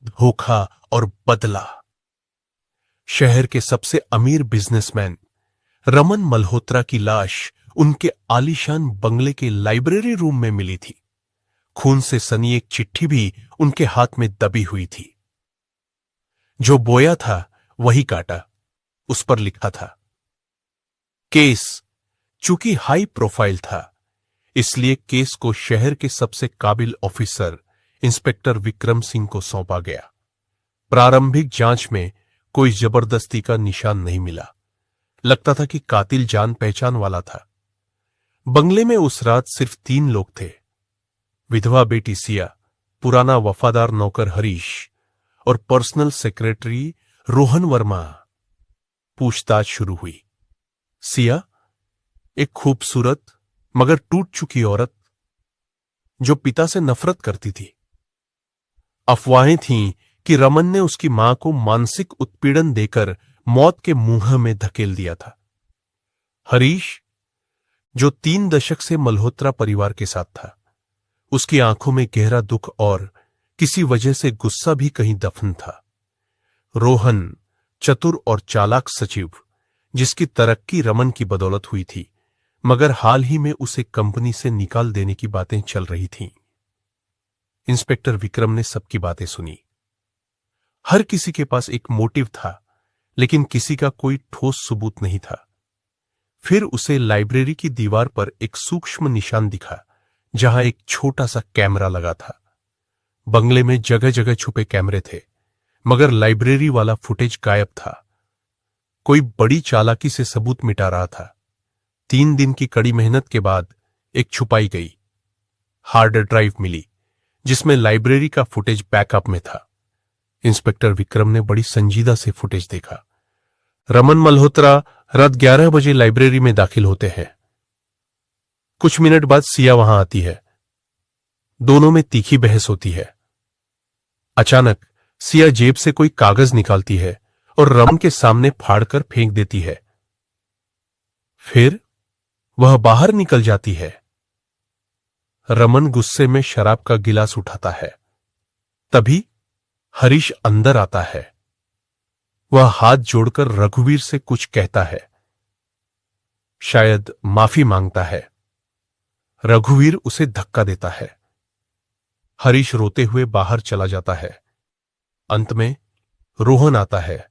धोखा और बदला। शहर के सबसे अमीर बिजनेसमैन रमन मल्होत्रा की लाश उनके आलीशान बंगले के लाइब्रेरी रूम में मिली थी। खून से सनी एक चिट्ठी भी उनके हाथ में दबी हुई थी। जो बोया था वही काटा। उस पर लिखा था, केस। चूंकि हाई प्रोफाइल था, इसलिए केस को शहर के सबसे काबिल ऑफिसर इंस्पेक्टर विक्रम सिंह को सौंपा गया। प्रारंभिक जांच में कोई जबरदस्ती का निशान नहीं मिला। लगता था कि कातिल जान पहचान वाला था। बंगले में उस रात सिर्फ 3 लोग थे, विधवा बेटी सिया, पुराना वफादार नौकर हरीश और पर्सनल सेक्रेटरी रोहन वर्मा। पूछताछ शुरू हुई। सिया, एक खूबसूरत मगर टूट चुकी औरत जो पिता से नफरत करती थी। अफवाहें थीं कि रमन ने उसकी मां को मानसिक उत्पीड़न देकर मौत के मुंह में धकेल दिया था। हरीश, जो 3 दशक से मल्होत्रा परिवार के साथ था, उसकी आंखों में गहरा दुख और किसी वजह से गुस्सा भी कहीं दफन था। रोहन, चतुर और चालाक सचिव, जिसकी तरक्की रमन की बदौलत हुई थी, मगर हाल ही में उसे कंपनी से निकाल देने की बातें चल रही थीं। इंस्पेक्टर विक्रम ने सबकी बातें सुनी। हर किसी के पास एक मोटिव था, लेकिन किसी का कोई ठोस सबूत नहीं था। फिर उसे लाइब्रेरी की दीवार पर एक सूक्ष्म निशान दिखा, जहां एक छोटा सा कैमरा लगा था। बंगले में जगह जगह छुपे कैमरे थे, मगर लाइब्रेरी वाला फुटेज गायब था। कोई बड़ी चालाकी से सबूत मिटा रहा था। 3 दिन की कड़ी मेहनत के बाद एक छुपाई गई हार्ड ड्राइव मिली, जिसमें लाइब्रेरी का फुटेज बैकअप में था। इंस्पेक्टर विक्रम ने बड़ी संजीदा से फुटेज देखा। रमन मल्होत्रा रात 11 बजे लाइब्रेरी में दाखिल होते हैं। कुछ मिनट बाद सिया वहां आती है। दोनों में तीखी बहस होती है। अचानक सिया जेब से कोई कागज निकालती है और रमन के सामने फाड़कर फेंक देती है। फिर वह बाहर निकल जाती है। रमन गुस्से में शराब का गिलास उठाता है। तभी हरीश अंदर आता है। वह हाथ जोड़कर रघुवीर से कुछ कहता है, शायद माफी मांगता है। रघुवीर उसे धक्का देता है। हरीश रोते हुए बाहर चला जाता है। अंत में रोहन आता है।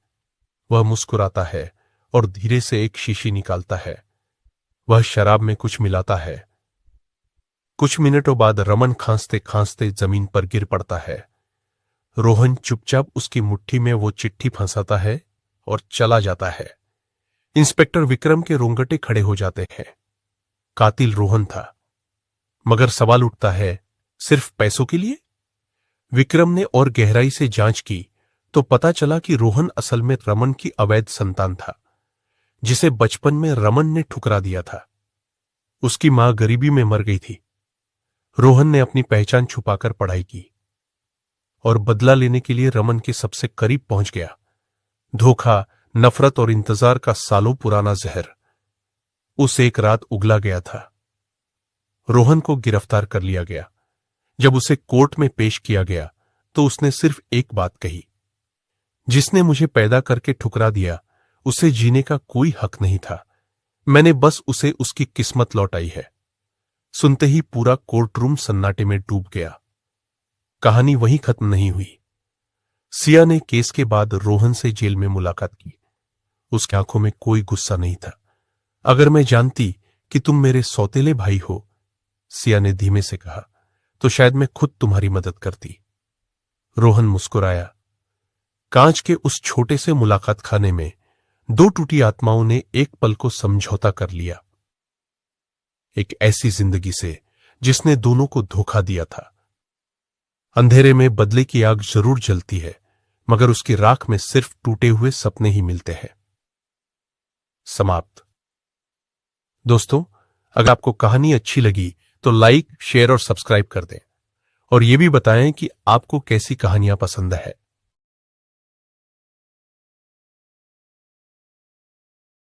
वह मुस्कुराता है और धीरे से एक शीशी निकालता है। वह शराब में कुछ मिलाता है। कुछ मिनटों बाद रमन खांसते खांसते जमीन पर गिर पड़ता है। रोहन चुपचाप उसकी मुट्ठी में वो चिट्ठी फंसाता है और चला जाता है। इंस्पेक्टर विक्रम के रोंगटे खड़े हो जाते हैं। कातिल रोहन था, मगर सवाल उठता है, सिर्फ पैसों के लिए? विक्रम ने और गहराई से जांच की तो पता चला कि रोहन असल में रमन की अवैध संतान था, जिसे बचपन में रमन ने ठुकरा दिया था। उसकी मां गरीबी में मर गई थी। रोहन ने अपनी पहचान छुपाकर पढ़ाई की और बदला लेने के लिए रमन के सबसे करीब पहुंच गया। धोखा, नफरत और इंतजार का सालों पुराना जहर उस एक रात उगला गया था। रोहन को गिरफ्तार कर लिया गया। जब उसे कोर्ट में पेश किया गया तो उसने सिर्फ एक बात कही, जिसने मुझे पैदा करके ठुकरा दिया, उसे जीने का कोई हक नहीं था। मैंने बस उसे उसकी किस्मत लौटाई है। सुनते ही पूरा कोर्टरूम सन्नाटे में डूब गया। कहानी वहीं खत्म नहीं हुई। सिया ने केस के बाद रोहन से जेल में मुलाकात की। उसकी आंखों में कोई गुस्सा नहीं था। अगर मैं जानती कि तुम मेरे सौतेले भाई हो, सिया ने धीमे से कहा, तो शायद मैं खुद तुम्हारी मदद करती। रोहन मुस्कुराया। कांच के उस छोटे से मुलाकात खाने में 2 टूटी आत्माओं ने एक पल को समझौता कर लिया। एक ऐसी जिंदगी से जिसने दोनों को धोखा दिया था। अंधेरे में बदले की आग जरूर जलती है, मगर उसकी राख में सिर्फ टूटे हुए सपने ही मिलते हैं। समाप्त। दोस्तों, अगर आपको कहानी अच्छी लगी तो लाइक, शेयर और सब्सक्राइब कर दें और यह भी बताएं कि आपको कैसी कहानियां पसंद है।